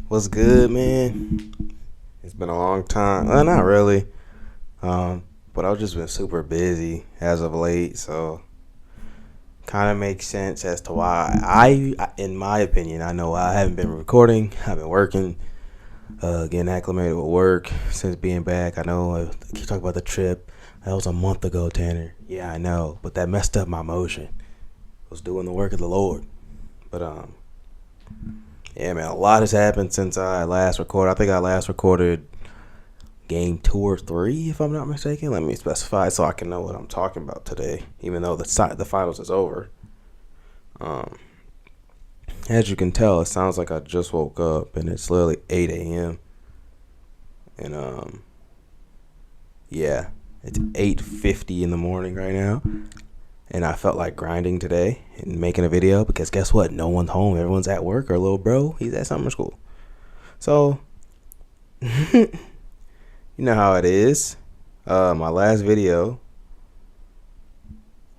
What's good, man? It's been a long time. Well, not really. But I've just been super busy as of late, so kind of makes sense as to why in my opinion, I know I haven't been recording. I've been working, getting acclimated with work since being back. I know I keep talking about the trip. That was a month ago, Tanner. Yeah, I know, but that messed up my motion. I was doing the work of the Lord, but yeah, man, a lot has happened since I last recorded. I think I last recorded game 2 or 3, if I'm not mistaken. Let me specify so I can know what I'm talking about today, even though the finals is over. Um, as you can tell, it sounds like I just woke up, and it's literally 8 a.m. And yeah, it's 8:50 in the morning right now, and I felt like grinding today and making a video because guess what? No one's home. Everyone's at work, or little bro, he's at summer school. So you know how it is. My last video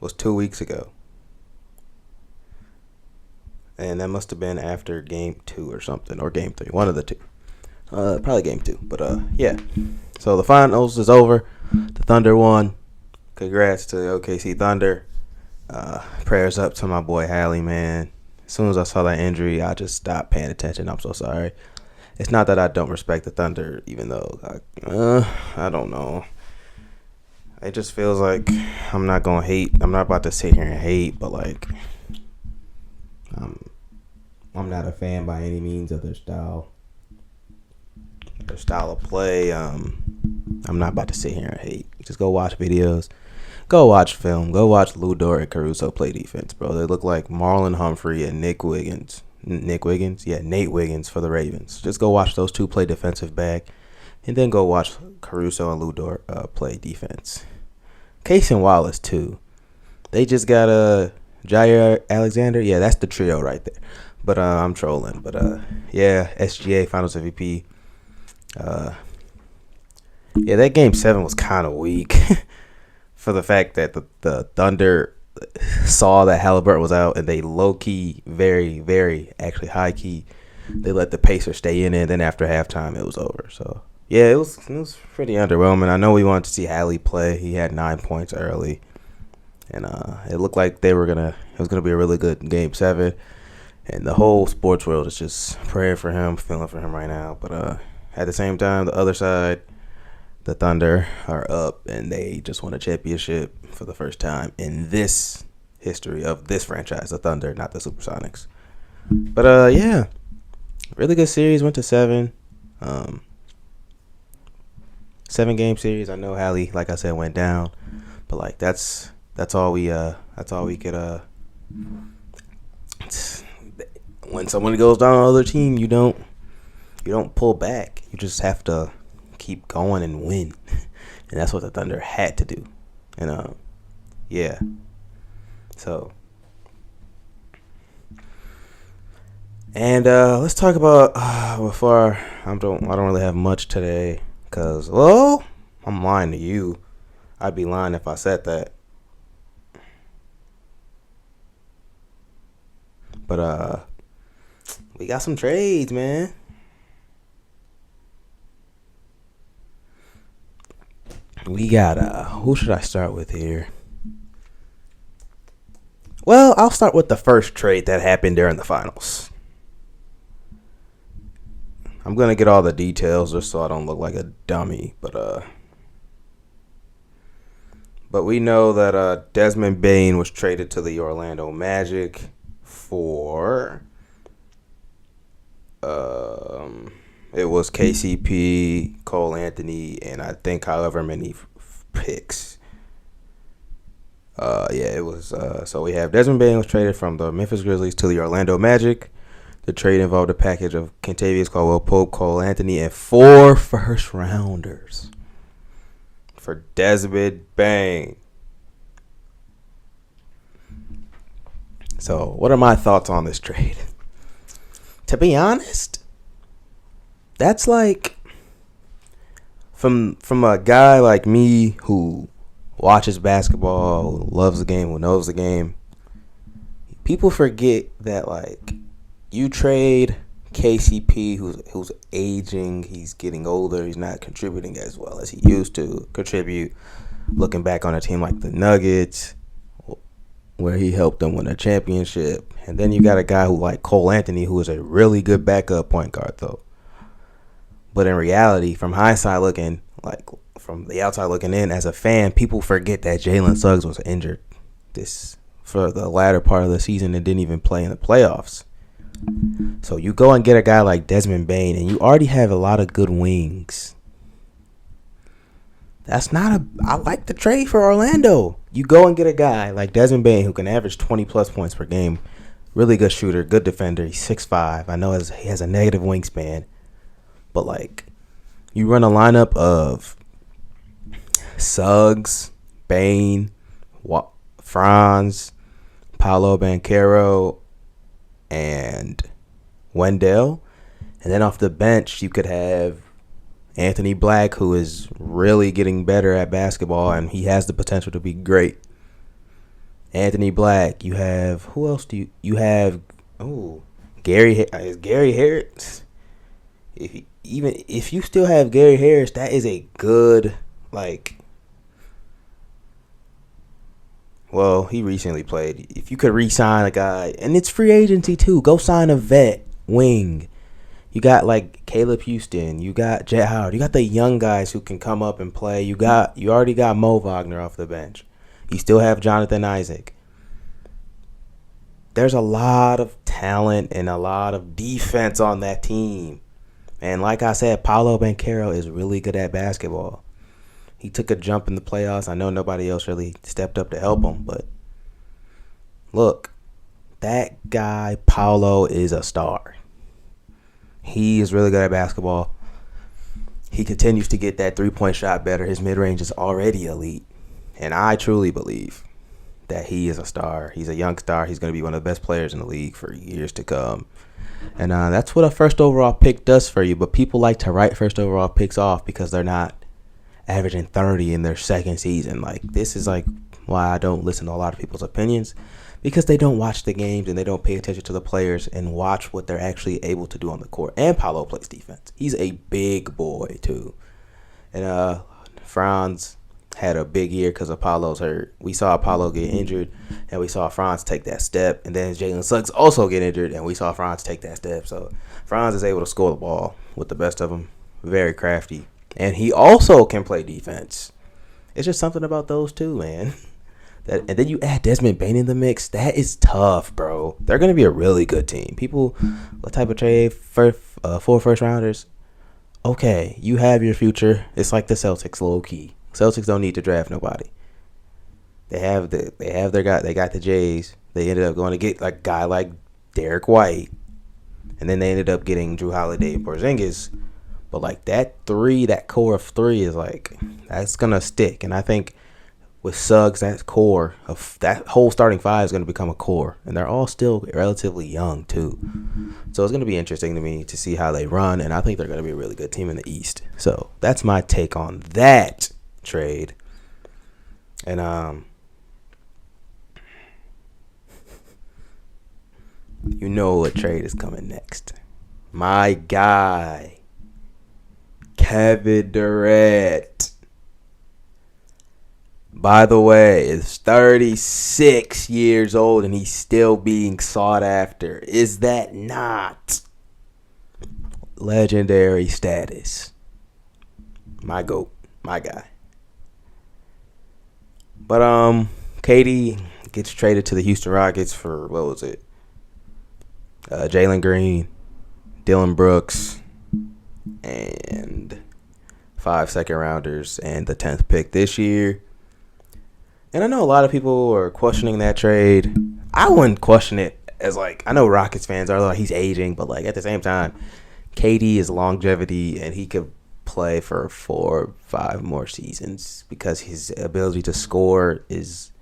was 2 weeks ago, and that must have been after game 2 or something, or game 3, one of the two. Probably game 2, but yeah. So the finals is over. The Thunder won. Congrats to the OKC Thunder. Prayers up to my boy Hali, man. As soon as I saw that injury, I just stopped paying attention. I'm so sorry. It's not that I don't respect the Thunder, even though I don't know. It just feels like I'm not gonna hate. I'm not about to sit here and hate, but like, I'm not a fan by any means of their style. Their style of play. I'm not about to sit here and hate. Just go watch videos. Go watch film. Go watch Lou Dort and Caruso play defense, bro. They look like Marlon Humphrey and Nick Wiggins. Nate Wiggins for the Ravens. Just go watch those two play defensive back, and then go watch Caruso and Lou Dort play defense. Case and Wallace too. They just got Jair Alexander. Yeah, that's the trio right there. But I'm trolling. But yeah, SGA Finals MVP. Yeah, that game 7 was kind of weak for the fact that the Thunder saw that Halliburton was out, and they low key, very, very actually high key, they let the Pacers stay in it. And then after halftime, it was over. So yeah, it was pretty underwhelming. I know we wanted to see Hali play. He had 9 points early, and it looked like it was gonna be a really good game 7. And the whole sports world is just praying for him, feeling for him right now. But at the same time, the other side, the Thunder are up, and they just won a championship for the first time in this history of this franchise, the Thunder, not the Supersonics. But yeah, really good series. Went to 7, 7-game series. I know Hali, like I said, went down, but like that's all we could. When someone goes down on the other team, you don't pull back. You just have to keep going and win, and that's what the Thunder had to do. And yeah. So, and let's talk about before I don't really have much today, cause well, I'm lying to you. I'd be lying if I said that. But we got some trades, man. We got who should I start with here? Well, I'll start with the first trade that happened during the finals. I'm gonna get all the details just so I don't look like a dummy, but we know that Desmond Bane was traded to the Orlando Magic for it was KCP, Cole Anthony, and I think however many picks. Yeah, it was. So we have Desmond Bane was traded from the Memphis Grizzlies to the Orlando Magic. The trade involved a package of Kentavious Caldwell-Pope, Cole Anthony, and 4 first-rounders for Desmond Bane. So, what are my thoughts on this trade? To be honest, that's like from a guy like me who watches basketball, who loves the game, who knows the game. People forget that like you trade KCP, who's aging, he's getting older, he's not contributing as well as he used to contribute. Looking back on a team like the Nuggets, where he helped them win a championship. And then you got a guy who like Cole Anthony, who is a really good backup point guard though. But in reality, from hindsight looking, like from the outside looking in, as a fan, people forget that Jalen Suggs was injured this for the latter part of the season and didn't even play in the playoffs. So you go and get a guy like Desmond Bane, and you already have a lot of good wings. I like the trade for Orlando. You go and get a guy like Desmond Bane who can average 20 plus points per game. Really good shooter, good defender. He's 6'5". I know he has a negative wingspan. But, like, you run a lineup of Suggs, Bane, Franz, Paolo Banchero, and Wendell. And then off the bench, you could have Anthony Black, who is really getting better at basketball, and he has the potential to be great. Anthony Black. You have, who else do you have? Oh, Gary Harris. If you still have Gary Harris, that is a good, like, well, he recently played. If you could re-sign a guy, and it's free agency too, go sign a vet wing. You got like Caleb Houston, you got Jet Howard, you got the young guys who can come up and play. You already got Mo Wagner off the bench. You still have Jonathan Isaac. There's a lot of talent and a lot of defense on that team. And like I said, Paolo Banchero is really good at basketball. He took a jump in the playoffs. I know nobody else really stepped up to help him, but look, that guy Paolo is a star. He is really good at basketball. He continues to get that three-point shot better. His mid-range is already elite. And I truly believe that he is a star. He's a young star. He's going to be one of the best players in the league for years to come. And that's what a first overall pick does for you. But people like to write first overall picks off because they're not averaging 30 in their second season. Like, this is like why I don't listen to a lot of people's opinions, because they don't watch the games and they don't pay attention to the players and watch what they're actually able to do on the court. And Paolo plays defense. He's a big boy too. And Franz had a big year because Apollo's hurt. We saw Apollo get injured, and we saw Franz take that step. And then Jalen Suggs also get injured, and we saw Franz take that step. So Franz is able to score the ball with the best of them. Very crafty. And he also can play defense. It's just something about those two, man. And then you add Desmond Bane in the mix. That is tough, bro. They're going to be a really good team. People, what type of trade for 4 first rounders? Okay, you have your future. It's like the Celtics, low key. Celtics don't need to draft nobody. They have their guy. They got the Jays. They ended up going to get like a guy like Derek White, and then they ended up getting Drew Holiday and Porzingis. But like that core of 3 is like, that's gonna stick. And I think with Suggs, that core of that whole starting 5 is gonna become a core, and they're all still relatively young too. So it's gonna be interesting to me to see how they run, and I think they're gonna be a really good team in the East. So that's my take on that trade. And you know what trade is coming next. My guy, Kevin Durant, by the way, is 36 years old and he's still being sought after. Is that not legendary status? My GOAT, my guy. But KD gets traded to the Houston Rockets for, what was it? Jalen Green, Dylan Brooks, and 5 second rounders and the 10th pick this year. And I know a lot of people are questioning that trade. I wouldn't question it as like, I know Rockets fans are like, he's aging, but like at the same time, KD is longevity and he could play for 4 or 5 more seasons because his ability to score is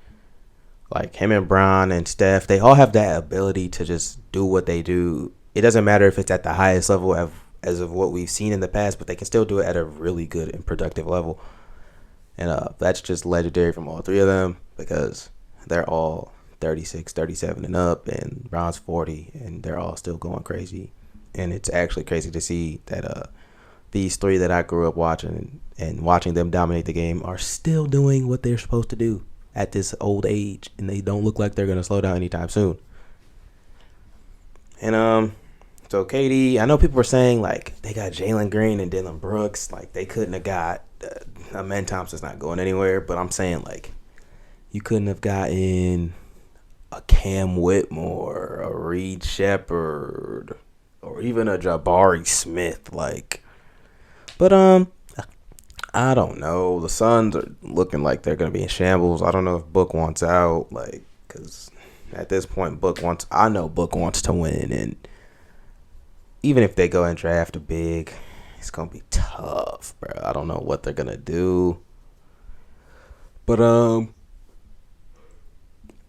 like, him and Bron and Steph, they all have that ability to just do what they do. It doesn't matter if it's at the highest level as of what we've seen in the past, but they can still do it at a really good and productive level. And that's just legendary from all 3 of them because they're all 36, 37 and up, and Bron's 40, and they're all still going crazy and it's actually crazy to see that these three that I grew up watching and watching them dominate the game are still doing what they're supposed to do at this old age, and they don't look like they're gonna slow down anytime soon. And so KD, I know people were saying like they got Jalen Green and Dylan Brooks, like they couldn't have got Amen Thompson's not going anywhere, but I'm saying like you couldn't have gotten a Cam Whitmore, a Reed Shepherd, or even a Jabari Smith, like. But I don't know. The Suns are looking like they're gonna be in shambles. I don't know if Book wants out, like, because at this point, I know Book wants to win, and even if they go and draft a big, it's gonna be tough, bro. I don't know what they're gonna do, but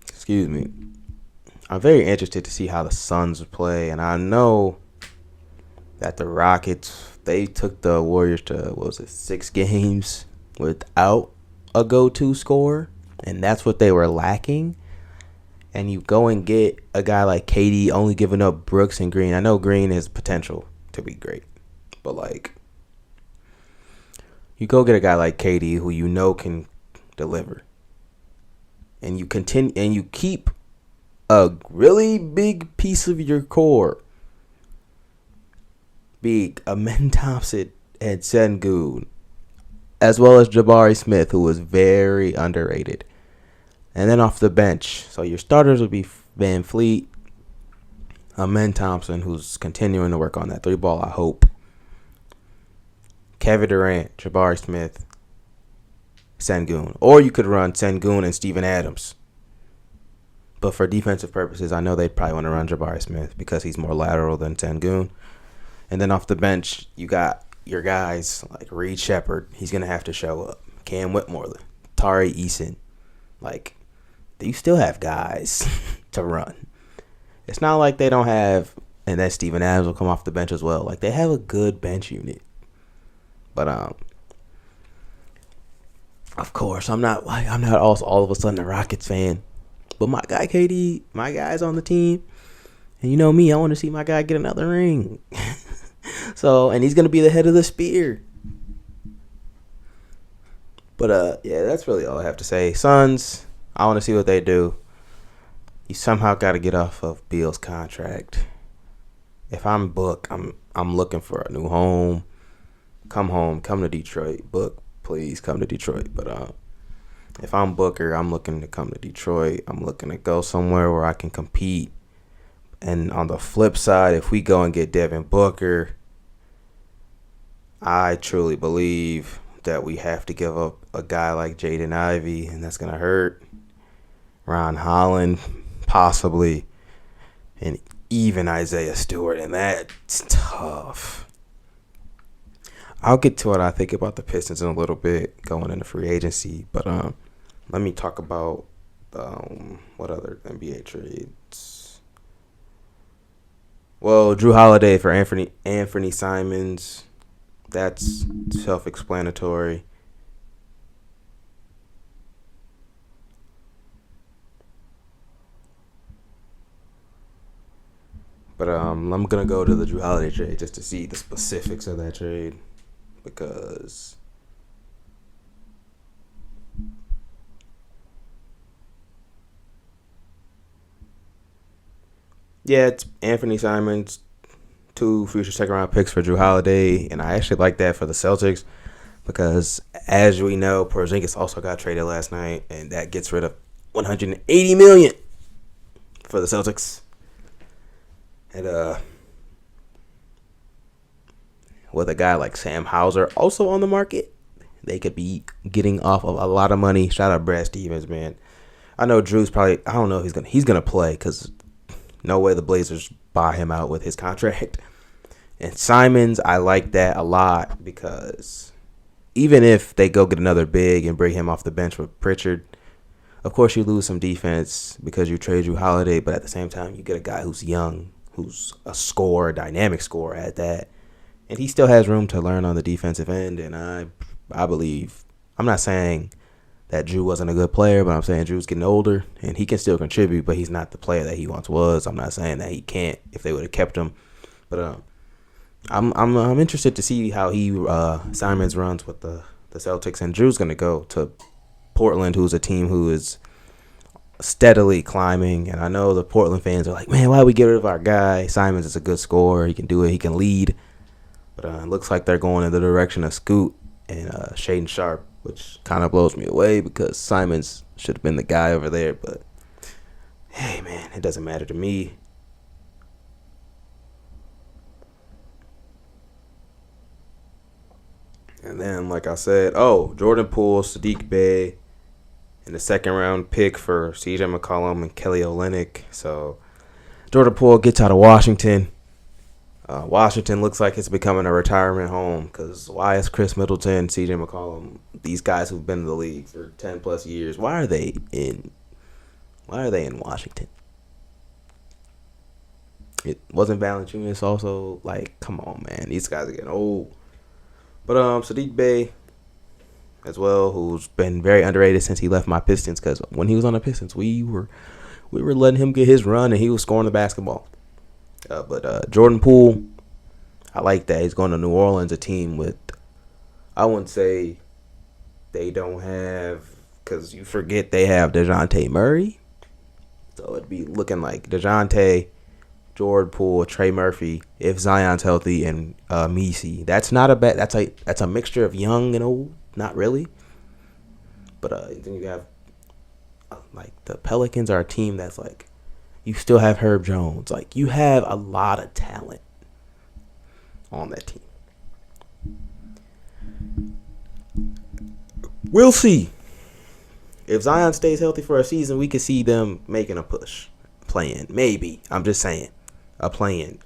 excuse me. I'm very interested to see how the Suns play, and I know that the Rockets, they took the Warriors to, 6 games without a go-to scorer, and that's what they were lacking. And you go and get a guy like KD, only giving up Brooks and Green. I know Green has potential to be great, but like you go get a guy like KD who you know can deliver, and you continue and you keep a really big piece of your core be Amen Thompson and Sengun, as well as Jabari Smith, who was very underrated. And then off the bench, so your starters would be Van Fleet, Amen Thompson, who's continuing to work on that 3-ball, I hope. Kevin Durant, Jabari Smith, Sengun. Or you could run Sengun and Steven Adams. But for defensive purposes, I know they'd probably want to run Jabari Smith because he's more lateral than Sengun. And then off the bench, you got your guys like Reed Shepherd. He's going to have to show up. Cam Whitmore, Tari Eason. Like, you still have guys to run. It's not like they don't have, and then Steven Adams will come off the bench as well. Like, they have a good bench unit. But of course, I'm not also all of a sudden a Rockets fan. But my guy KD, my guy's on the team. And you know me, I want to see my guy get another ring. So, and he's going to be the head of the spear. But yeah, that's really all I have to say. Suns, I want to see what they do. You somehow got to get off of Beal's contract. If I'm Book, I'm looking for a new home. Come to Detroit. Book, please come to Detroit. But if I'm Booker, I'm looking to come to Detroit. I'm looking to go somewhere where I can compete. And on the flip side, if we go and get Devin Booker, I truly believe that we have to give up a guy like Jaden Ivey, and that's going to hurt. Ron Holland, possibly, and even Isaiah Stewart, and that's tough. I'll get to what I think about the Pistons in a little bit going into free agency, but let me talk about what other NBA trades. Well, Drew Holiday for Anthony Simons. That's self-explanatory. But I'm going to go to the Drew Holiday trade just to see the specifics of that trade. Because yeah, it's Anthony Simons, 2 future second-round picks for Drew Holiday, and I actually like that for the Celtics because, as we know, Porzingis also got traded last night, and that gets rid of $180 million for the Celtics. And with a guy like Sam Hauser also on the market, they could be getting off of a lot of money. Shout out Brad Stevens, man. I know Drew's probably, I don't know if he's gonna play because no way the Blazers buy him out with his contract. And Simons, I like that a lot because even if they go get another big and bring him off the bench with Pritchard, of course you lose some defense because you trade Drew Holiday, but at the same time you get a guy who's young, who's a scorer, dynamic scorer at that. And he still has room to learn on the defensive end, and I believe, I'm not saying that Drew wasn't a good player, but I'm saying Drew's getting older, and he can still contribute, but he's not the player that he once was. I'm not saying that he can't if they would have kept him. But I'm interested to see how Simons runs with the Celtics, and Drew's gonna go to Portland, who's a team who is steadily climbing. And I know the Portland fans are like, man, why we get rid of our guy? Simons is a good scorer. He can do it. He can lead. But it looks like they're going in the direction of Scoot and Shaden Sharp, which kind of blows me away because Simons should have been the guy over there. But hey, man, it doesn't matter to me. And then, like I said, Jordan Poole, Sadiq Bey, and the second round pick for CJ McCollum and Kelly Olynyk. So Jordan Poole gets out of Washington. Washington looks like it's becoming a retirement home because why is Chris Middleton, C.J. McCollum, these guys who've been in the league for 10 plus years, why are they in Washington? It wasn't Valanciunas also, like, come on, man, these guys are getting old. But Sadiq Bey as well, who's been very underrated since he left my Pistons, because when he was on the Pistons, we were letting him get his run and he was scoring the basketball. But Jordan Poole, I like that. He's going to New Orleans, a team with, I wouldn't say they don't have, because you forget they have DeJounte Murray. So it'd be looking like DeJounte, Jordan Poole, Trey Murphy, if Zion's healthy, and Messi. That's not a bad. That's a mixture of young and old. Not really. But then you have like the Pelicans are a team that's like, you still have Herb Jones. Like, you have a lot of talent on that team. We'll see. If Zion stays healthy for a season, we could see them making a push. Playing. Maybe. I'm just saying. A play-in.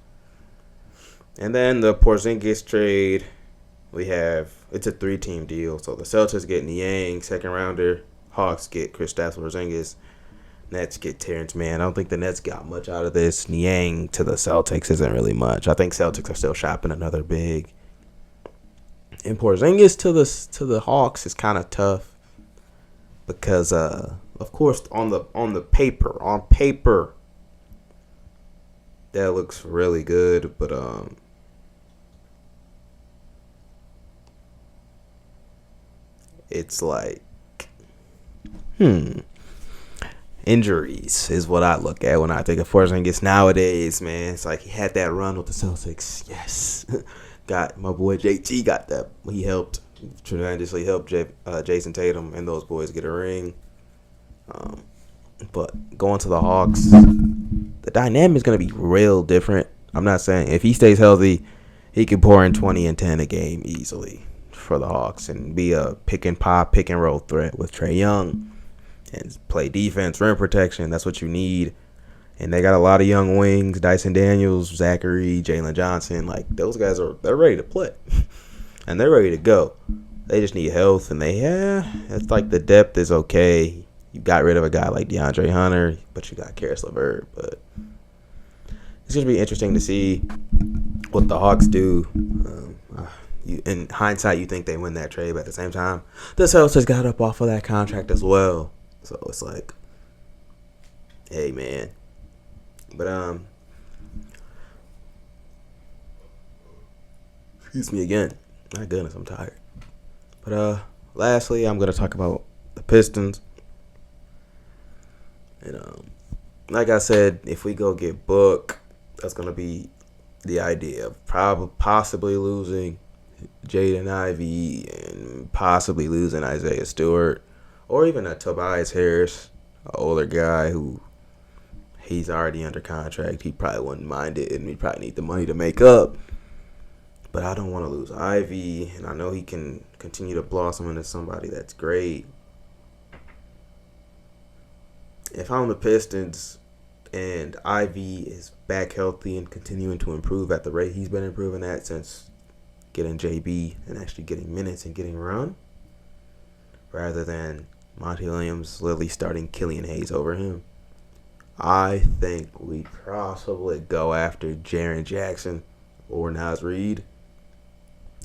And then the Porzingis trade, it's a 3-team deal. So the Celtics get Niang, second rounder. Hawks get Kristaps Porzingis. Nets get Terrence Mann. I don't think the Nets got much out of this. Niang to the Celtics isn't really much. I think Celtics are still shopping another big. And Porzingis to the Hawks is kind of tough because, of course, on paper, that looks really good. But it's like, injuries is what I look at when I think of Porzingis nowadays, man. It's like he had that run with the Celtics. Yes. Got my boy JT got that. He tremendously helped Jason Tatum and those boys get a ring. But going to the Hawks, the dynamic is going to be real different. I'm not saying if he stays healthy, he can pour in 20 and 10 a game easily for the Hawks and be a pick and roll threat with Trae Young. And play defense, rim protection. That's what you need. And they got a lot of young wings. Dyson Daniels, Zachary, Jalen Johnson. Like, those guys they're ready to play. And they're ready to go. They just need health. And it's like the depth is okay. You got rid of a guy like DeAndre Hunter, but you got Karis LeVert. But it's going to be interesting to see what the Hawks do. In hindsight, you think they win that trade, but at the same time, the Celtics got up off of that contract as well. So it's like, hey, man. But, excuse me again. My goodness, I'm tired. But, lastly, I'm going to talk about the Pistons. And, like I said, if we go get Book, that's going to be the idea of possibly losing Jaden Ivey and possibly losing Isaiah Stewart. Or even a Tobias Harris, an older guy who he's already under contract. He probably wouldn't mind it, and we probably need the money to make up. But I don't want to lose Ivy, and I know he can continue to blossom into somebody that's great. If I'm the Pistons and Ivy is back healthy and continuing to improve at the rate he's been improving at since getting JB and actually getting minutes and getting run, rather than Monty Williams literally starting Killian Hayes over him, I think we possibly go after Jaren Jackson or Naz Reid.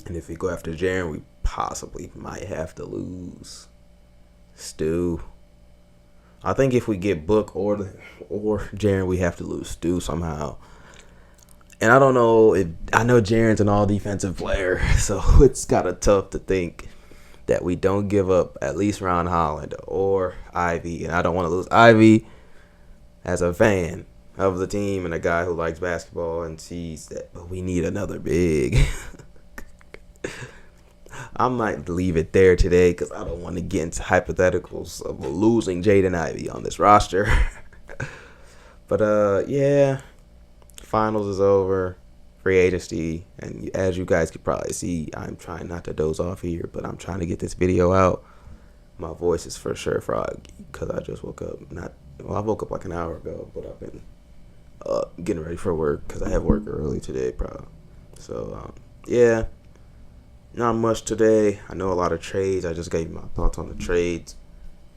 And if we go after Jaren, we possibly might have to lose Stu. I think if we get Book or Jaren, we have to lose Stu somehow. And I don't know if I know Jaren's an all defensive player, so it's kind of tough to think that we don't give up at least Ron Holland or Ivy. And I don't want to lose Ivy as a fan of the team and a guy who likes basketball and sees that we need another big. I might leave it there today because I don't want to get into hypotheticals of losing Jaden Ivey on this roster. But yeah, finals is over, free agency, and as you guys could probably see, I'm trying not to doze off here, but I'm trying to get this video out. My voice is for sure froggy because I just woke up. I woke up like an hour ago, but I've been getting ready for work because I have work early today, probably. So yeah. Not much today. I know a lot of trades. I just gave my thoughts on the trades.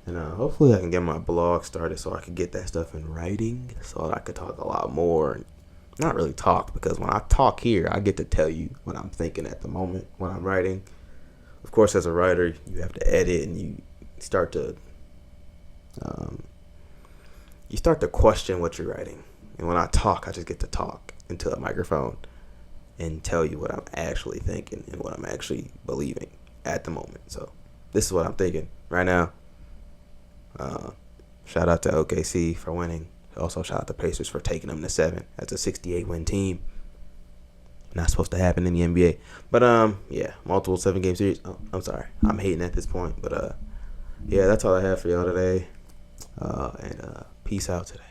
And hopefully I can get my blog started so I can get that stuff in writing so that I could talk a lot more. Not really talk, because when I talk here, I get to tell you what I'm thinking at the moment when I'm writing. Of course, as a writer, you have to edit and you start to question what you're writing. And when I talk, I just get to talk into a microphone and tell you what I'm actually thinking and what I'm actually believing at the moment. So this is what I'm thinking right now. Shout out to OKC for winning. Also shout out to Pacers for taking them to 7. That's a 68-win team. Not supposed to happen in the NBA. But yeah, multiple 7-game series. Oh, I'm sorry, I'm hating at this point. But yeah, that's all I have for y'all today. And peace out today.